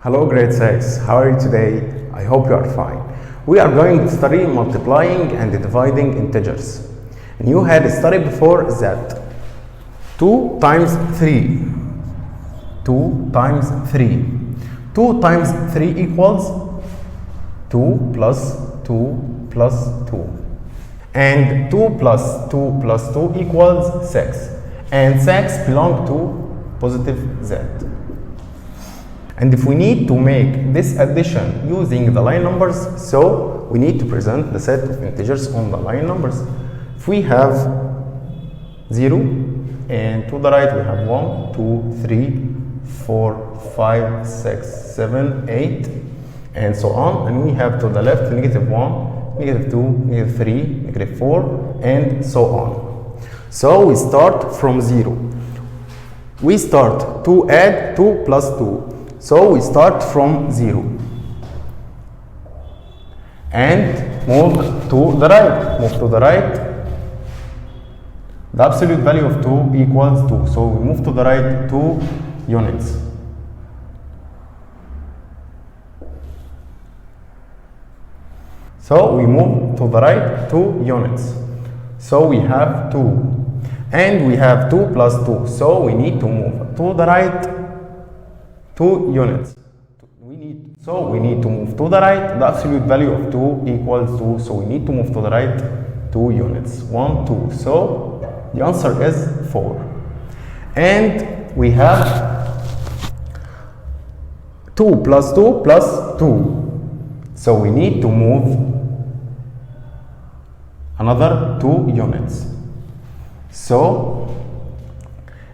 Hello grade 6, how are you today? I hope you are fine. We are going to study multiplying and dividing integers. And you had studied before that 2 times 3. 2 times 3. 2 times 3 equals 2 plus 2 plus 2. And 2 plus 2 plus 2 equals 6. And 6 belong to positive z. And if we need to make this addition using the line numbers, so we need to present the set of integers on the line numbers. If we have 0, and to the right we have 1, 2, 3, 4, 5, 6, 7, 8, and so on. And we have to the left negative 1, negative 2, negative 3, negative 4, and so on. So we start from 0. We start to add 2 plus 2. So we start from 0 and move to the right. Move to the right. The absolute value of 2 equals 2. So we move to the right 2 units. So we move to the right 2 units. So we have 2. And we have 2 plus 2. So we need to move to the right 2 units. We need to move to the right. The absolute value of 2 equals 2. So we need to move to the right 2 units. 1, 2. So the answer is 4. And we have 2 plus 2 plus 2. So we need to move another 2 units. So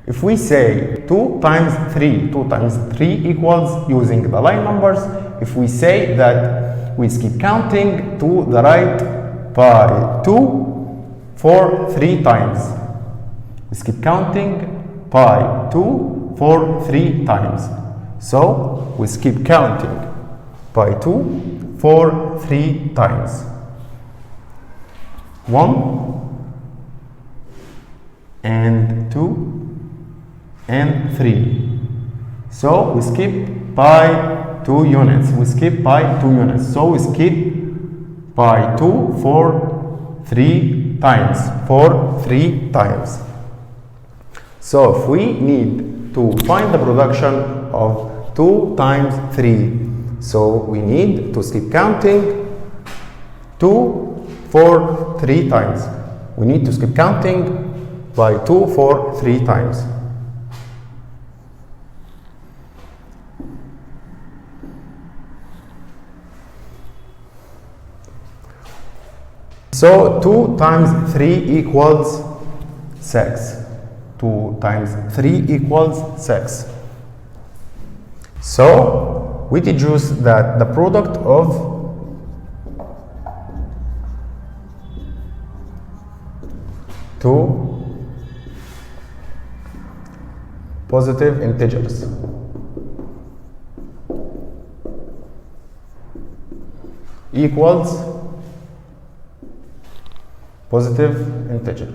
if we say 2 times 3 equals using the line numbers, if we say that we keep counting to the right by 2 for 3 times. We keep counting by 2 for 3 times. So we keep counting by 2 for 3 times. 1 and 2 and 3. So we skip by 2 units. We skip by 2 units. So we skip by 2 for 3 times. For 3 times. So if we need to find the production of 2 times 3, so we need to skip counting 2 for 3 times. We need to skip counting by 2 for 3 times. So 2 times 3 equals 6. 2 times 3 equals 6. So we deduce that the product of two positive integers equals positive integer.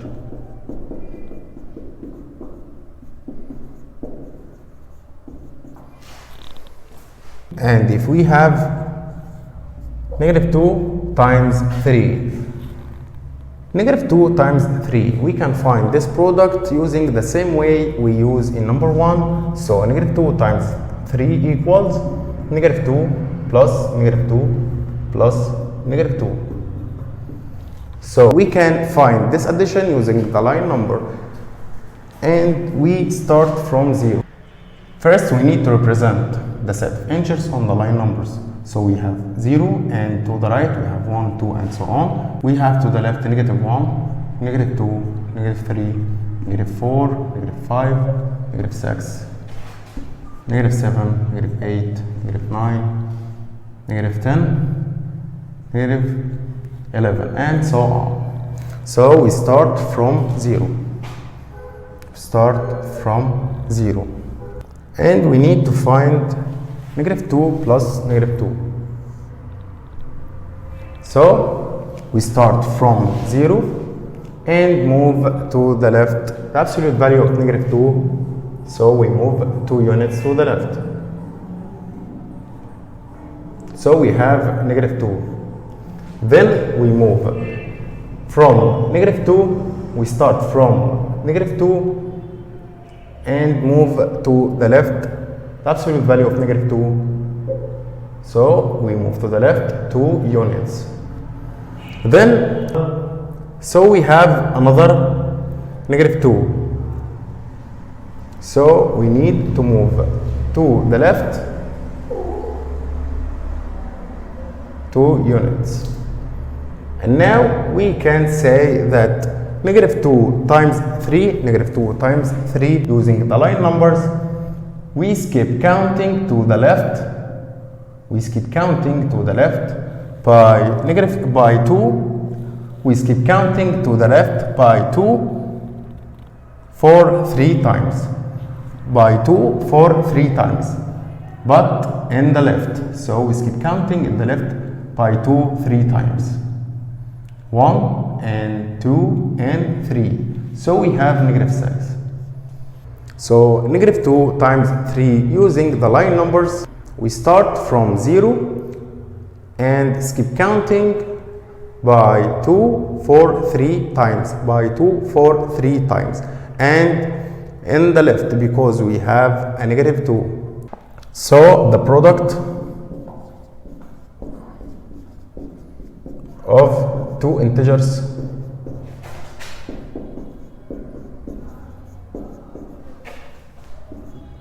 And if we have negative 2 times 3, negative 2 times 3, we can find this product using the same way we use in number 1. So negative 2 times 3 equals negative 2 plus negative 2 plus negative 2. So we can find this addition using the line number, and we start from 0. First we need to represent the set of integers on the line numbers. So we have 0, and to the right we have 1, 2, and so on. We have to the left negative 1, negative 2, negative 3, negative 4, negative 5, negative 6, negative 7, negative 8, negative 9, negative 10, negative 11, and so on. So we start from 0. Start from 0. And we need to find negative 2 plus negative 2. So we start from 0 and move to the left the absolute value of negative 2. So we move 2 units to the left. So we have negative 2. Then we move from negative 2, we start from negative 2 and move to the left, the absolute value of negative 2. So we move to the left 2 units. Then, so we have another negative 2. So we need to move to the left 2 units. And now we can say that negative 2 times 3, negative 2 times 3 using the line numbers, we skip counting to the left. We skip counting to the left by 2. We skip counting to the left by 2 for 3 times. By 2 for 3 times. But in the left. So we skip counting in the left by 2 3 times. 1 and 2 and 3. So we have negative 6. So negative 2 times 3 using the line numbers, we start from 0 and skip counting by 2 for 3 times, by 2 for 3 times, and in the left because we have a negative 2. So the product of two integers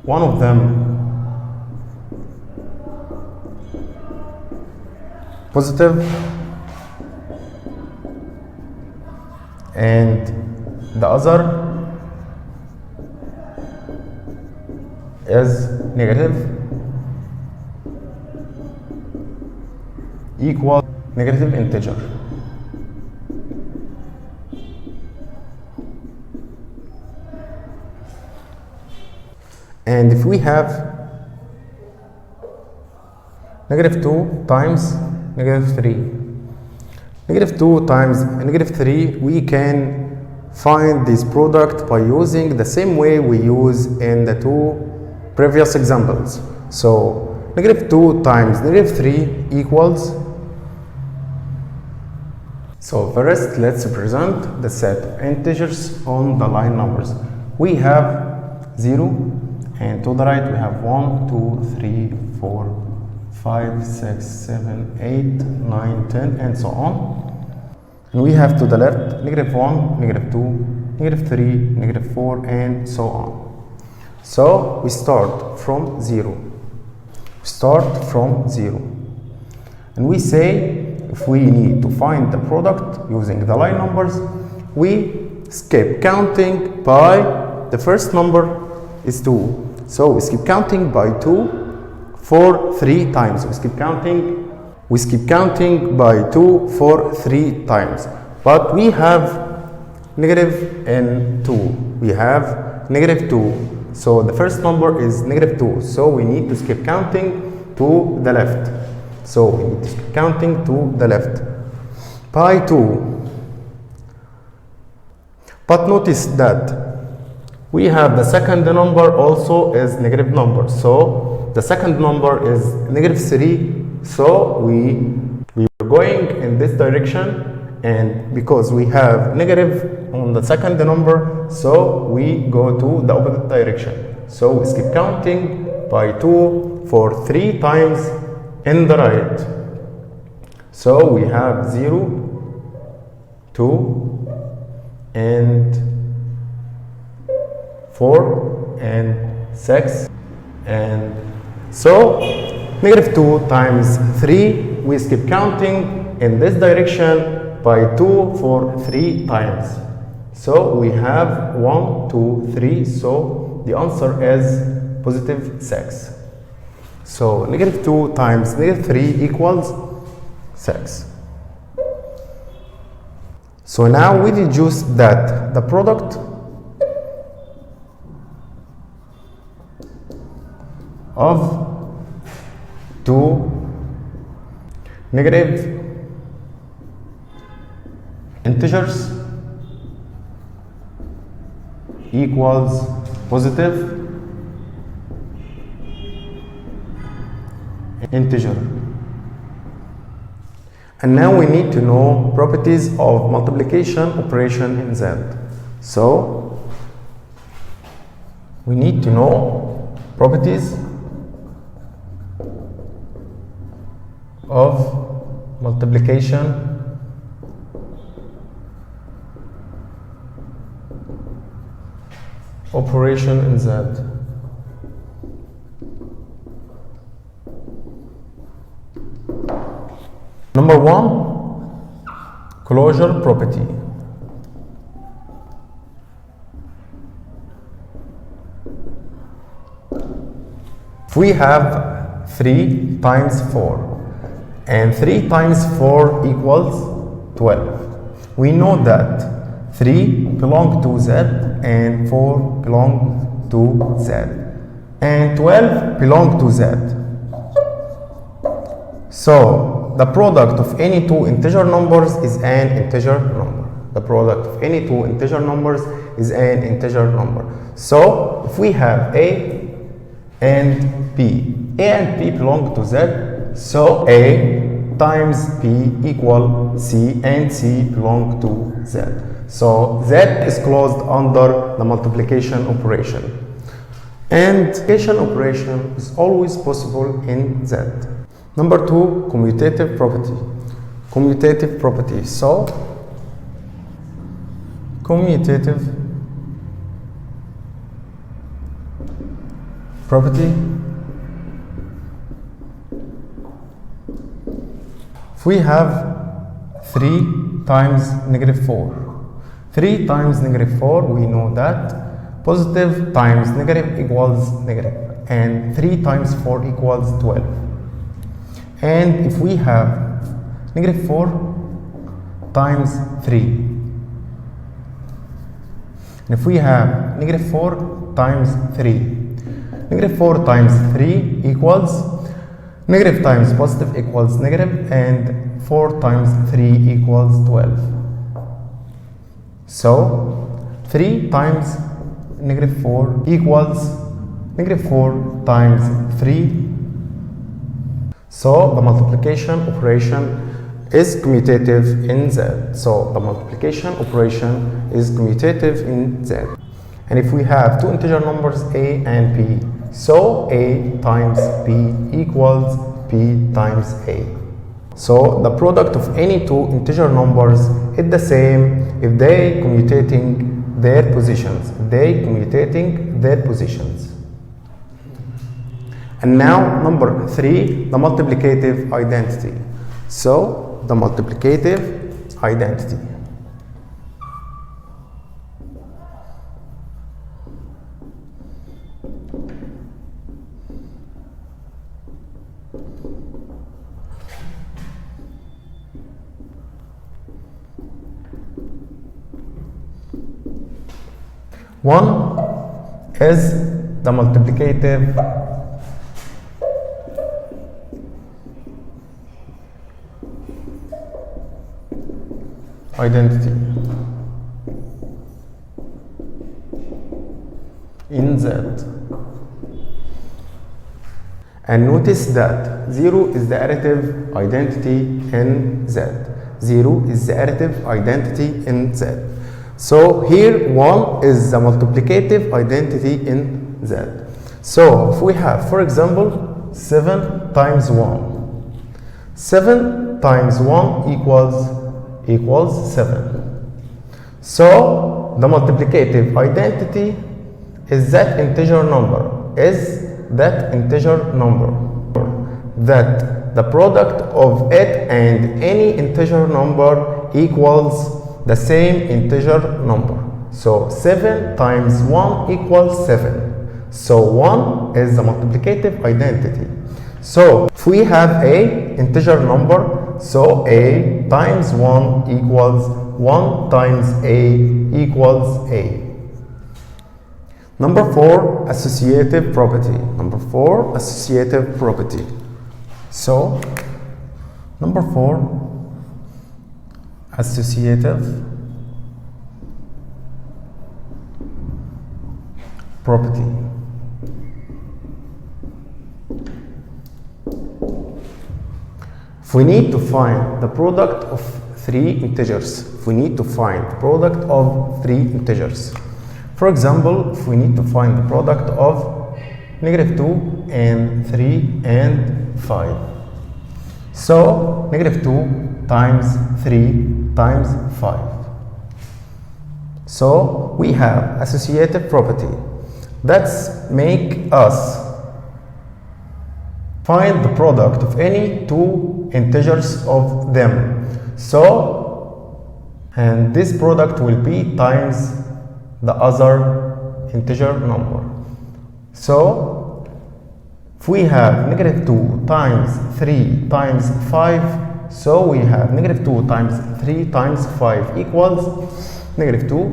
one of them positive and the other is negative equal negative integer. And if we have negative 2 times negative 3, negative 2 times negative 3, we can find this product by using the same way we use in the two previous examples. So negative 2 times negative 3 equals, so first let's represent the set of integers on the line numbers. We have 0, and to the right we have 1, 2, 3, 4, 5, 6, 7, 8, 9, 10, and so on. And we have to the left negative 1, negative 2, negative 3, negative 4, and so on. So we start from 0. Start from 0. And we say if we need to find the product using the line numbers, we skip counting by the first number is 2. So we skip counting by 2 for 3 times. We skip counting by 2 for 3 times. But we have negative and 2. We have negative 2. So the first number is negative 2. So we need to skip counting to the left. So we need to skip counting to the left by 2. But notice that we have the second number also is negative number. So the second number is negative 3. So we are going in this direction, and because we have negative on the second number, so we go to the opposite direction. So we skip counting by 2 for 3 times in the right. So we have 0, 2, and 4 and 6, and so negative 2 times 3, we skip counting in this direction by 2 for 3 times. So we have 1, 2, 3, so the answer is positive 6. So negative 2 times negative 3 equals 6. So now we deduce that the product of two negative integers equals positive integer. And now we need to know properties of multiplication operation in Z. So we need to know properties of multiplication operation in Z. Number one, closure property. If we have 3 times 4 and 3 times 4 equals 12, we know that 3 belong to Z and 4 belong to Z and 12 belong to Z. So the product of any two integer numbers is an integer number. The product of any two integer numbers is an integer number. So if we have A and B, A and B belong to Z, so A times B equal C and C belong to Z. So Z is closed under the multiplication operation. And multiplication operation is always possible in Z. Number two, commutative property. Commutative property. So, commutative property. If we have 3 times negative 4, 3 times negative 4, we know that positive times negative equals negative, and 3 times 4 equals 12. And if we have negative 4 times 3, and if we have negative 4 times 3, negative 4 times 3 equals negative times positive equals negative, and 4 times 3 equals 12. So 3 times negative 4 equals negative 4 times 3. So the multiplication operation is commutative in Z. So the multiplication operation is commutative in Z. And if we have two integer numbers A and B, so A times B equals B times A. So the product of any two integer numbers is the same if they commutating their positions. And now number 3, the multiplicative identity. So the multiplicative identity. One is the multiplicative identity in Z. And notice that 0 is the additive identity in Z. 0 is the additive identity in Z. So here 1 is the multiplicative identity in Z. So if we have, for example, 7 times 1. 7 times 1 equals 7. So the multiplicative identity is that integer number, that the product of it and any integer number equals the same integer number. So 7 times 1 equals 7. So 1 is the multiplicative identity. So if we have a integer number, so a times 1 equals 1 times a equals a. Number 4, associative property. Number 4, associative property. So number 4, associative property. If If we need to find the product of three integers, for example, if we need to find the product of -2 and 3 and 5. So -2 times 3 times 5. So we have associative property. That's make us find the product of any two integers of them. So, and this product will be times the other integer number. So, if we have -2 times 3 times 5, so we have -2 times 3 times 5 equals -2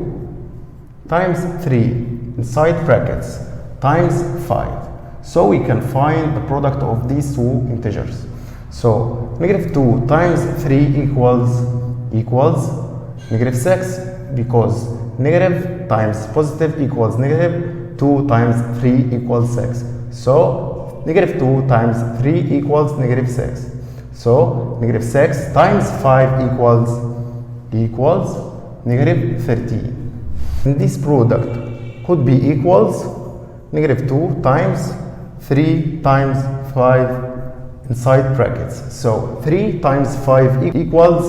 times 3 inside brackets times 5. So we can find the product of these two integers. So -2 times 3 equals -6, because negative times positive equals negative. 2 times 3 equals 6. So -2 times 3 equals -6. So -6 times 5 equals -13. And this product could be equals -2 times 3 times 5 inside brackets. So 3 times 5 equals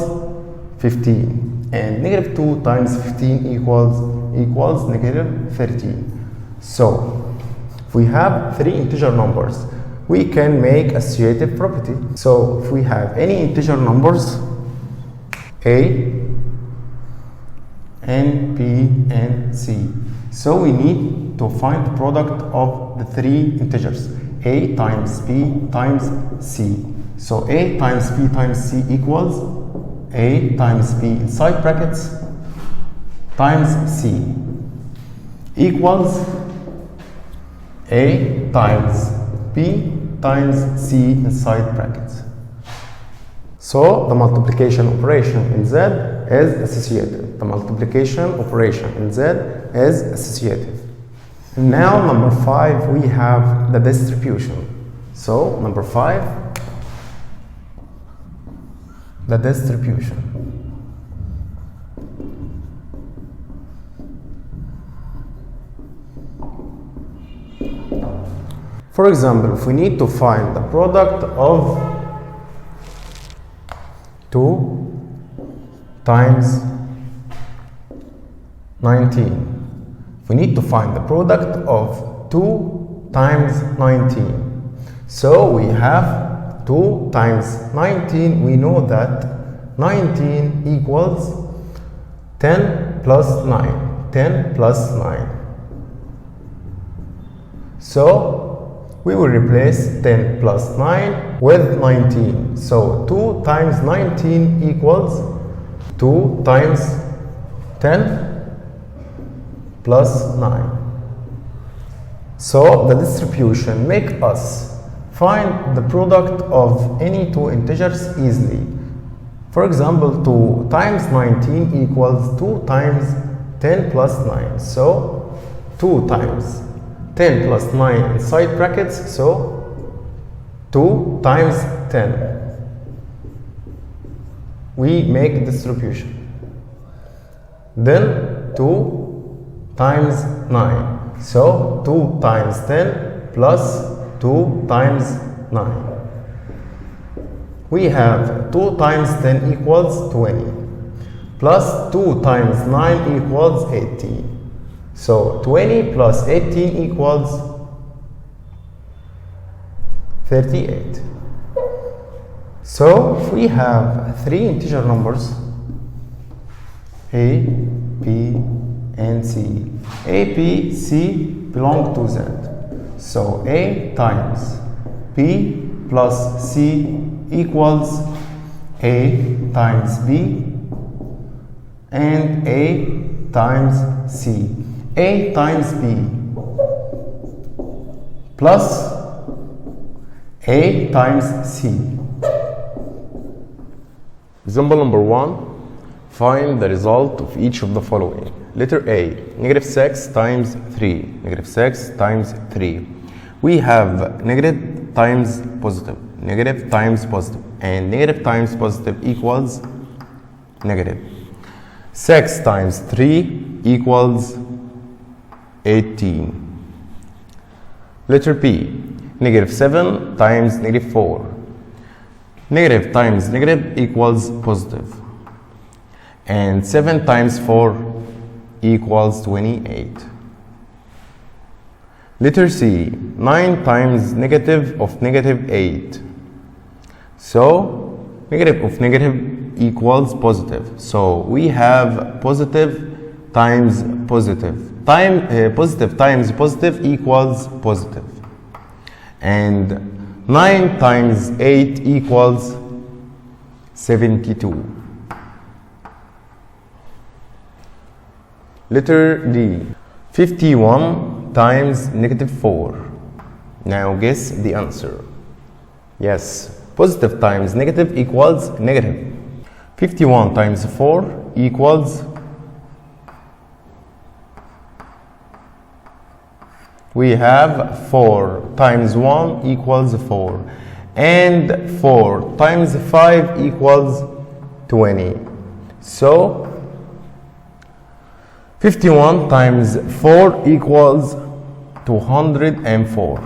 15, and -2 times 15 equals -13. So if we have three integer numbers, we can make associative property. So if we have any integer numbers a and b and c, so we need to find the product of the three integers, a times b times c. So a times b times c equals a times b inside brackets times c equals a times b times c inside brackets. So the multiplication operation in Z is associative. The multiplication operation in Z is associative. Now number 5, we have the distribution. So number 5, the distribution. For example, if we need to find the product of 2 times 19. We need to find the product of 2 times 19. So we have 2 times 19. We know that 19 equals 10 plus 9. 10 plus 9. So we will replace 10 plus 9 with 19. So 2 times 19 equals 2 times 10 plus 9. So the distribution make us find the product of any two integers easily. For example, 2 times 19 equals 2 times 10 plus 9. So 2 times 10 plus 9 inside brackets, so 2 times 10. We make distribution. Then 2 times 9. So 2 times 10 plus 2 times 9. We have 2 times 10 equals 20. Plus 2 times 9 equals 18. So 20 plus 18 equals 38. So if we have three integer numbers a, b, and c. a, b, c belong to z. So a times b plus c equals a times b and a times c. A times b plus a times c. Example number 1. Find the result of each of the following. Letter A, -6 times 3. -6 times 3. We have negative times positive. negative times positive, and negative times positive equals negative. 6 times 3 equals 18. Letter B, negative 7 times negative 4. Negative times negative equals positive. And 7 times 4 equals 28. Letter C, 9 times negative of negative 8. So, negative of negative equals positive. So, we have positive times positive. Positive times positive equals positive. And 9 times 8 equals 72. Letter D, 51 times negative 4. Now guess the answer. Yes, positive times negative equals negative. 51 times 4 equals, we have 4 times 1 equals 4, and 4 times 5 equals 20. So 51 times 4 equals 204.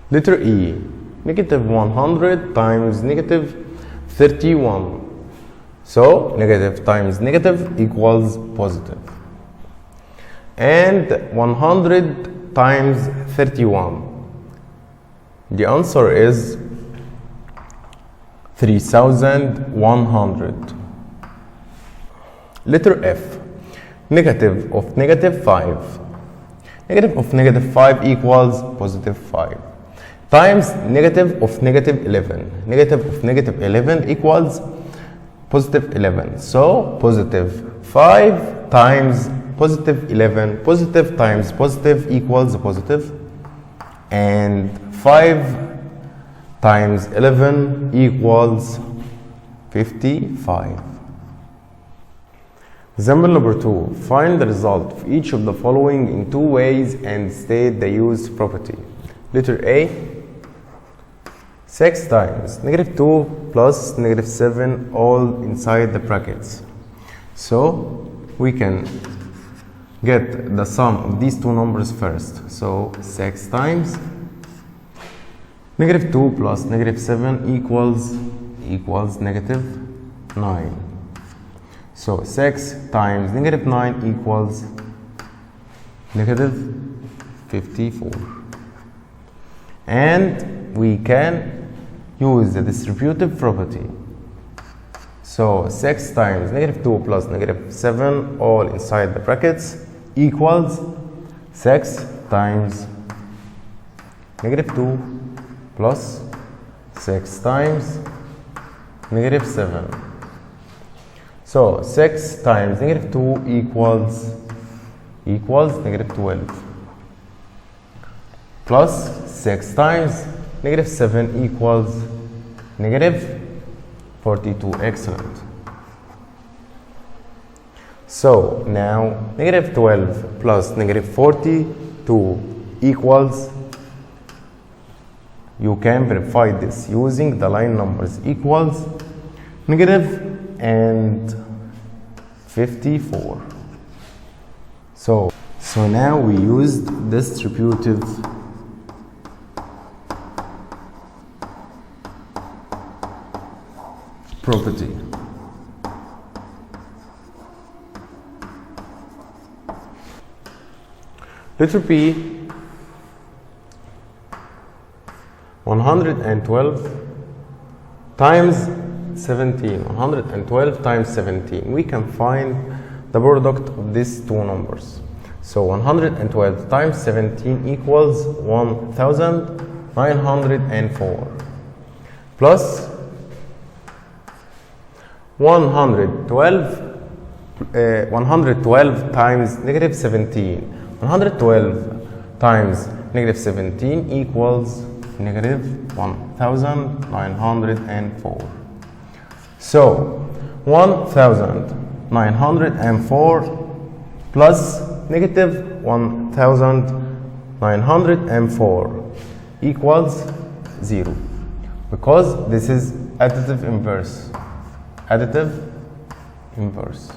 Letter E, negative 100 times negative 31. So negative times negative equals positive. And 100 times 31. The answer is 3100. Letter F, negative of negative 5. Negative of negative 5 equals positive 5. Times negative of negative 11. Negative of negative 11 equals positive 11. So positive 5 times positive 11. Positive times positive equals positive. And 5 times 11 equals 55. Example number 2. Find the result of each of the following in 2 ways and state the used property. Letter A, 6 times negative 2 plus negative 7 all inside the brackets. So we can get the sum of these two numbers first. So 6 times negative 2 plus negative 7 equals negative 9. So 6 times negative 9 equals negative 54. And we can use the distributive property. So 6 times negative 2 plus negative 7 all inside the brackets equals 6 times negative 2 plus 6 times negative 7. So 6 times negative 2 equals negative 12. Plus 6 times negative 7 equals negative 42. Excellent. So now negative 12 plus negative 42 equals, you can verify this using the line numbers, equals negative and 54. So now we used distributive property. Letter B, 112 times 17. 112 times 17. We can find the product of these two numbers. So 112 times 17 equals 1904 plus 112 times negative 17. 112 times negative 17 equals negative 1904. So 1904 plus negative 1904 equals 0. because this is additive inverse. Additive inverse.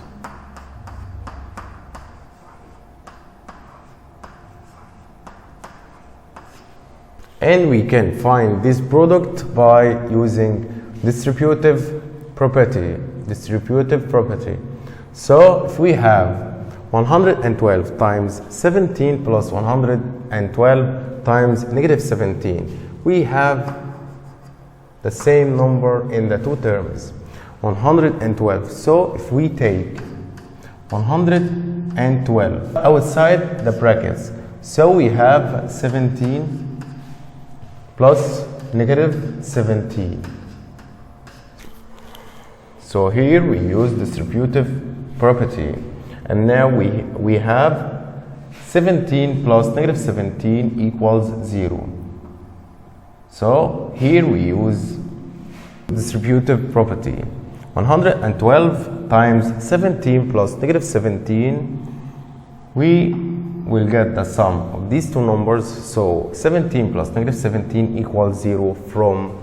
And we can find this product by using distributive property. Distributive property. So if we have 112 times 17 plus 112 times negative 17, we have the same number in the two terms, 112. So if we take 112 outside the brackets, so we have 17 plus negative 17. So here we use distributive property, and now we have 17 plus negative 17 equals 0. So here we use distributive property. 112 times 17 plus negative 17, we will get the sum of these two numbers. So 17 plus negative 17 equals 0 from.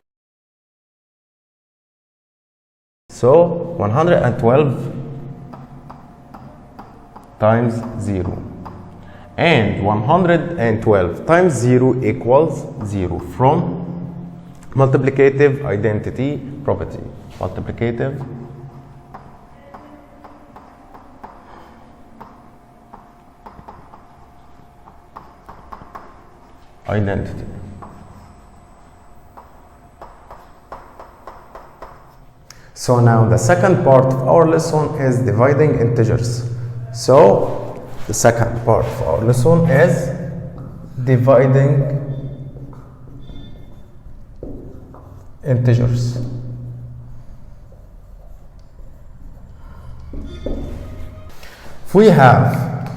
So 112 times 0, and 112 times 0 equals 0 from multiplicative identity property. Multiplicative identity. So now the second part of our lesson is dividing integers. So the second part of our lesson is dividing integers. If we have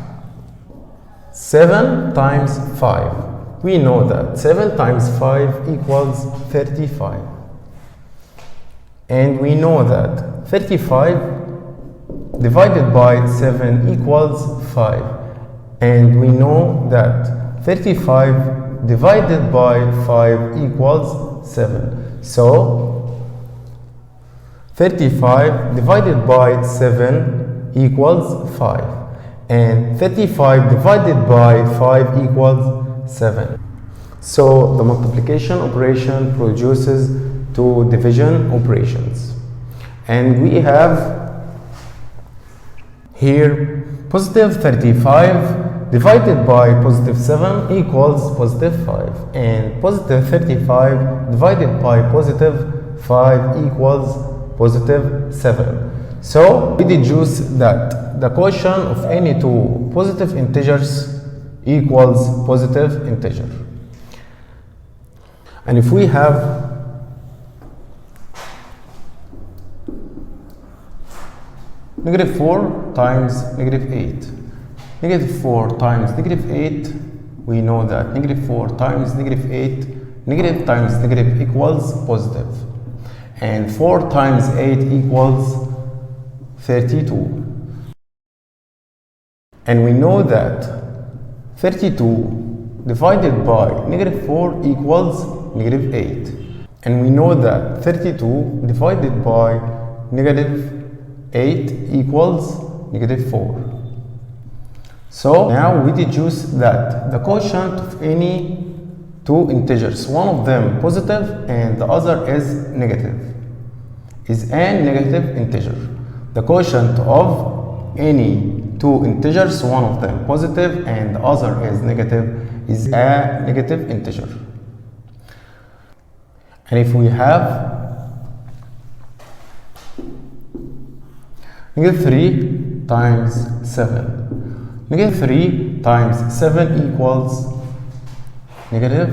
7 times 5, we know that 7 times 5 equals 35. And we know that 35 divided by 7 equals 5. And we know that 35 divided by 5 equals 7. So 35 divided by 7 equals 5. And 35 divided by 5 equals 7. So the multiplication operation produces two division operations. And we have here positive 35 divided by positive 7 equals positive 5. And positive 35 divided by positive 5 equals positive 7. So we deduce that the quotient of any two positive integers equals positive integer. And if we have negative 4 times negative 8. Negative 4 times negative 8, we know that negative 4 times negative 8, negative times negative equals positive. And 4 times 8 equals 32. And we know that 32 divided by negative 4 equals negative 8. And we know that 32 divided by negative 8 equals negative 4. So now we deduce that the quotient of any two integers, one of them positive and the other is negative, is a negative integer. The quotient of any two integers, one of them positive and the other is negative, is a negative integer. And if we have negative 3 times 7. Negative 3 times 7 equals negative.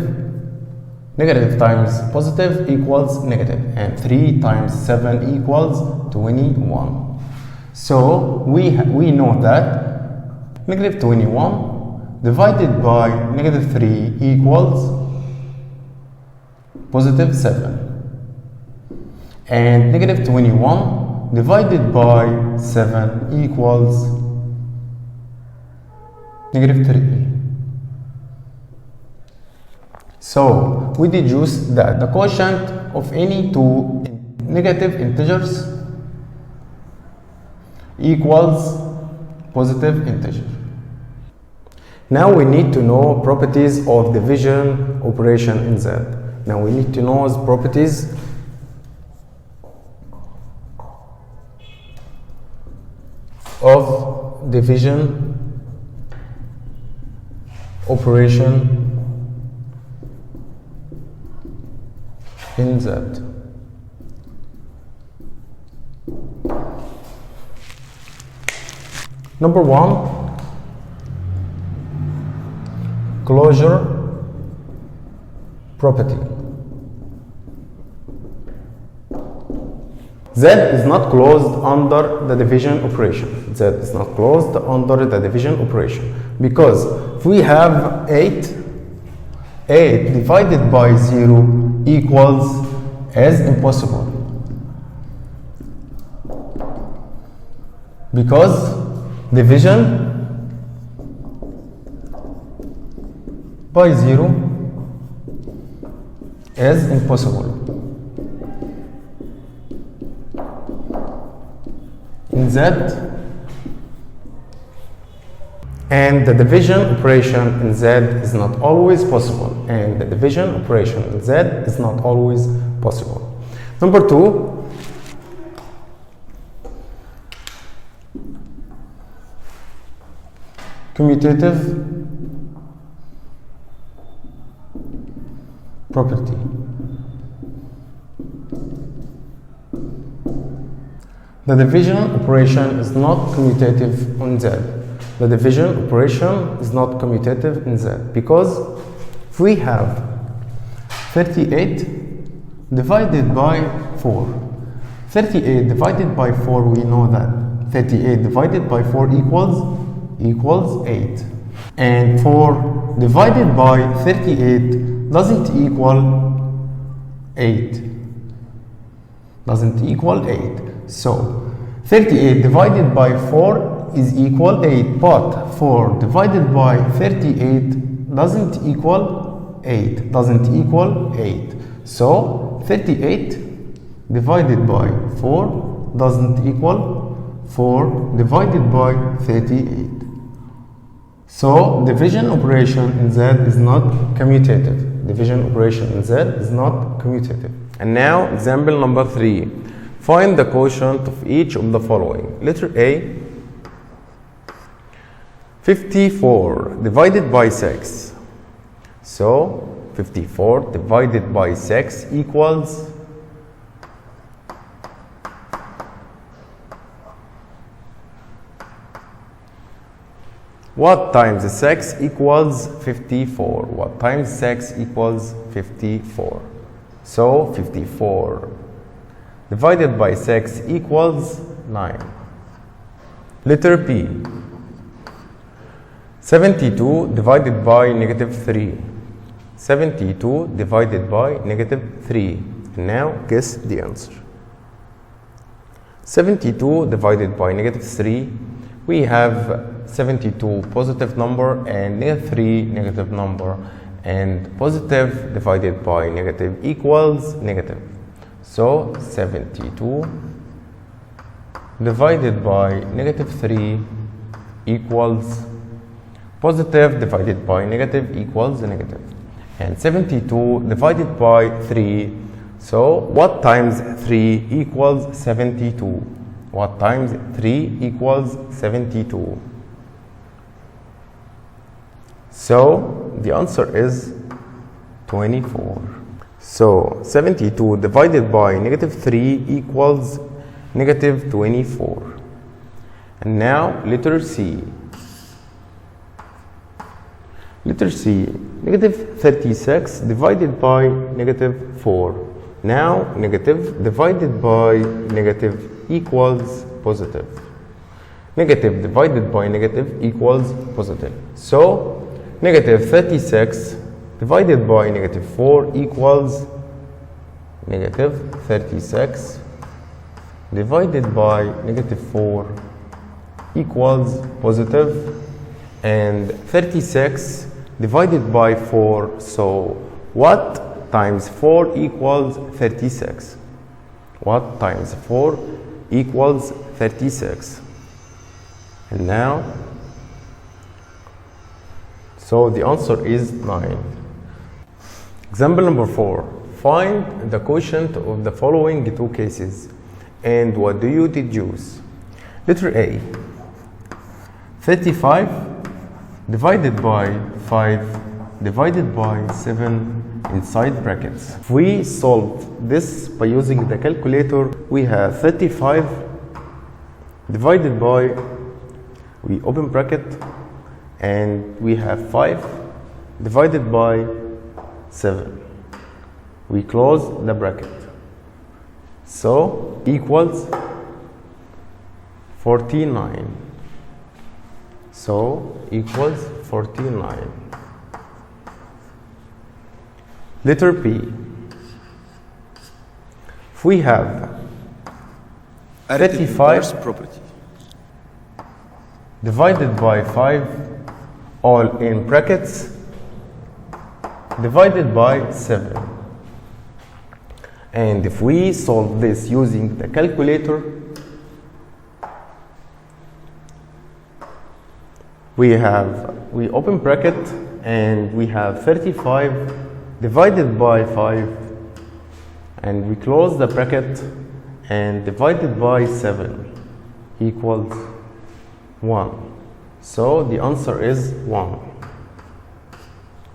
Negative times positive equals negative. And 3 times 7 equals 21. So we know that negative 21 divided by negative 3 equals positive 7. And negative 21 divided by 7 equals negative 3. So we deduce that the quotient of any two negative integers equals positive integer. Now we need to know properties of division operation in Z. Now we need to know the properties of division operation in Z. Number one, closure property. Z is not closed under the division operation. Z is not closed under the division operation because if we have 8 divided by 0 equals as impossible, because division by 0 is impossible in Z, and the division operation in Z is not always possible, and the division operation in Z is not always possible. Number two, commutative property. The division operation is not commutative on Z. The division operation is not commutative in Z because if we have 38 divided by 4, 38 divided by 4, we know that 38 divided by 4 equals 8, and 4 divided by 38 doesn't equal 8, so 38 divided by 4 is equal 8, but 4 divided by 38 doesn't equal 8, so 38 divided by 4 doesn't equal 4 divided by 38. So division operation in Z is not commutative. Division operation in Z is not commutative. And now example number 3. Find the quotient of each of the following. Letter A, 54 divided by 6. So 54 divided by 6 equals what times 6 equals 54? What times 6 equals 54? So 54 divided by 6 equals 9. Letter B, 72 divided by negative 3. 72 divided by negative 3. Now guess the answer. 72 divided by negative 3, we have 72 positive number and negative 3 negative number, and positive divided by negative equals negative. So 72 divided by negative 3 equals positive divided by negative equals negative, and 72 divided by 3, so what times 3 equals 72? What times 3 equals 72? So the answer is 24. So 72 divided by negative 3 equals negative 24. And now letter C. Letter C, negative 36 divided by negative 4. Now negative divided by negative equals positive. Negative divided by negative equals positive. So negative 36 divided by negative 4 equals negative 36 divided by negative 4 equals positive, and 36 divided by 4, so what times 4 equals 36? What times 4 equals 36? And now, so the answer is 9. Example number 4. Find the quotient of the following two cases. And what do you deduce? Letter A. 35 divided by 5 divided by 7 inside brackets. If we solve this by using the calculator, we have 35 divided by, we open bracket, and we have 5 divided by 7. We close the bracket. So equals 49. So equals 49. Letter B. If we have 35 property divided by 5 all in brackets divided by 7, and if we solve this using the calculator, we open bracket and we have 35 divided by 5, and we close the bracket and divided by 7 equals 1. So the answer is 1.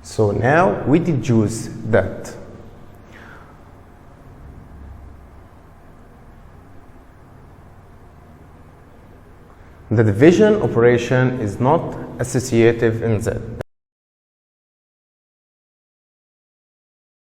So now we deduce that the division operation is not associative in Z.